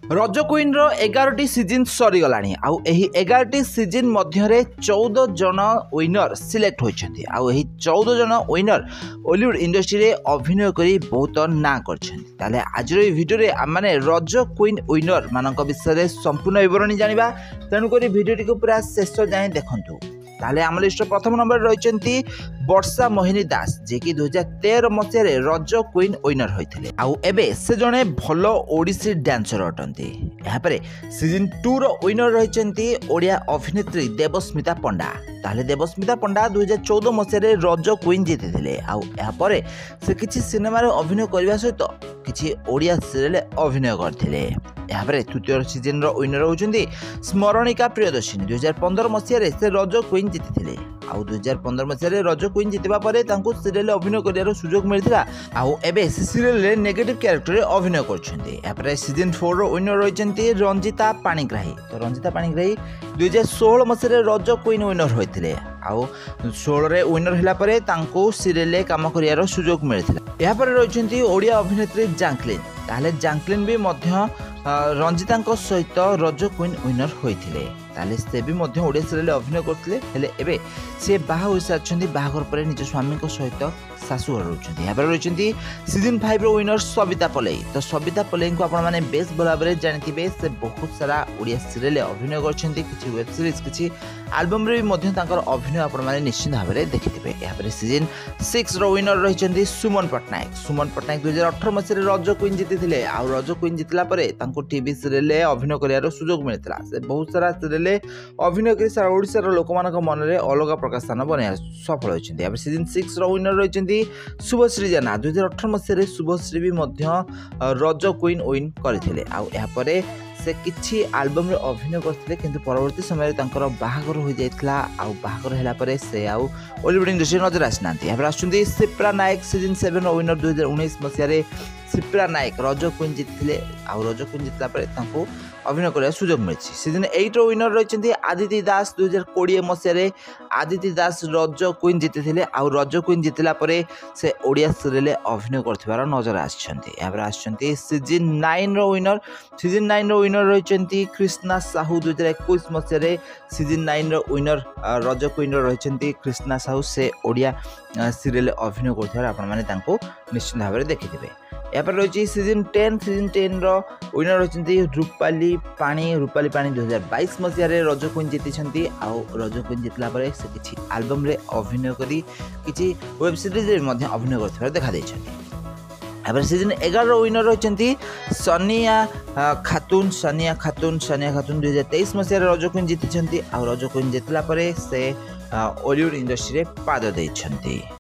रज क्वीन रो 11टी सीजन सरीगलाणी आउ एही 11टी सीजन मध्यरे 14 जन विनर सिलेक्ट होइछन्ती आउ एही 14 जन विनर बॉलीवुड इंडस्ट्री रे अभिनय करी बहुत ना करछन्ती। ताले आज रो वीडियो रे माने रज क्वीन विनर मानक विषय रे संपूर्ण विवरणी जानिबा, तेनु करी वीडियो को पूरा शेष जाय देखंतु। ताले आम लिस्ट प्रथम नंबर रही वर्षा मोहिनी दास, जे कि 2013 मसीह रज क्वीन विनर होते आउ एबे से जड़े भल ओडिसी डांसर अटंती। यापर सीजन 2 रो विनर रही ओडिया अभिनेत्री देवस्मिता पंडा। ताले देवस्मिता पंडा 2014 मसीह रज क्वीन जीति आउ यापर से किछि सिनेमा अभिनय करने सहित किछि ओडिया सीरियल अभिनय करथिले। यापर तृतीय सीजन रो विनर होउछन्ती स्मरणिका प्रियदर्शिनी। 2015 मसीह से रज क्वीन जीति आउ 2015 मसीह रज क्वीन जीतवा परे तांको सीरियल अभिनय करियार सुजोग मिलथिला आउ एबे सीरियल रे नेगेटिव कैरेक्टर रे अभिनय करछन्ती। यापर सीजन 4 रो विनर रहिछन्ती रंजिता पाणिग्राही। तो रंजिता पाणिग्राही 2016 मसीह रज क्वीन विनर होइथिले आउ 16 रे विनर हिला परे तांको सीरियल रे काम करियार सुजोग मिलथिला। यापर रहिछन्ती ओडिया अभिनेत्री जैंकलिन। ताले जैंकलिन भी मध्य रंजिता सहित रज क्वीन विनर होइथिले। ताले से भी मध्य ओडिया सीरियल अभिनय करथिले, हेले एबे से बाहा होई सारछन्ती। बाहागर परे निज स्वामी सहित शाशु घर रहउछन्ती। यापर रहिछन्ती सीजन 5 रो विनर सविता पलेई। तो सविता पलेई को आपण माने बेस बराबर जानिथिबे। से बहुत सारा ओडिया सीरियल अभिनय करछन्ती, किछि वेब सीरीज किछि एल्बम रे भी मध्य तांकर अभिनय आपण माने निश्चित भाव में देखिथिबे। यापर सीजन 6 रो विनर रहिछन्ती सुमन पटनायक। सुमन पटनायक 2018 मसीह रज क्वीन जीतिथिले आउ रज क्वीन जीतला परे तांको टीवी सीरियल अभिनय करियार सुजोग मिलथिला। से बहुत सारा सीरियल अभिनय करी सारा ओडिसा रो लोकमानक मन रे अलग प्रकार स्थान बनाया सफल होइछन्ती। यापर सीजन 6 रो विनर रहिछन्ती शुभश्री जेना। 2018 मसीह शुभश्री भी मध्य रज क्वीन विन करथिले आउ यापर से किछि एल्बम रे अभिनय करथिले, किंतु परवर्ती समय रे तांकर बाहागर हो जायतला आउ बाहागर हैला परे से आउ बॉलीवुड इंडस्ट्री नजर आसनांती। यापर आछुंती सिप्रा नायक सीजन 7 रो विनर 2019 मसीह रे सिप्रा नायक रज क्वीन जीतिले आउ रज क्वीन जीतला परे तांको अभिनय करने सुजोग मिली। सीजन 8 रो विनर रही आदिति दास। 2020 मसीह रे आदिति दास रज क्वीन जीति आउ रज क्वीन जीतला परे से ओडिया सीरियल अभिनय करथिबार नजर आछन्ती। यापर आछन्ती सीजन 9 रो विनर। सीजन 9 रो विनर रही कृष्णा साहू। 2021 मसीह रे सीजन 9 रो विनर रज क्वीन रही कृष्णा साहू। से ओडिया सीरियल अभिनय करथिबार आपण माने तांको निश्चित भाव में देखिथिबे। यापर रही सीजन 10। सीजन 10 रो विनर रही रूपाली पाणी। रूपाली पाणी 2022 मसीह रज क्वीन जीति आउ रज क्वीन जीतला परे से किछि एल्बम रे अभिनय करी किछि वेब सीरीज रे मध्य अभिनय करथिबार देखा दैछन्ती। यापर सीजन 11 रो विनर रही सनिया खातून। सनिया खातून 2023 मसीह रज क्वीन जीति आउ रज क्वीन जीतला परे से बॉलीवुड इंडस्ट्री रे पाद दैछन्ती।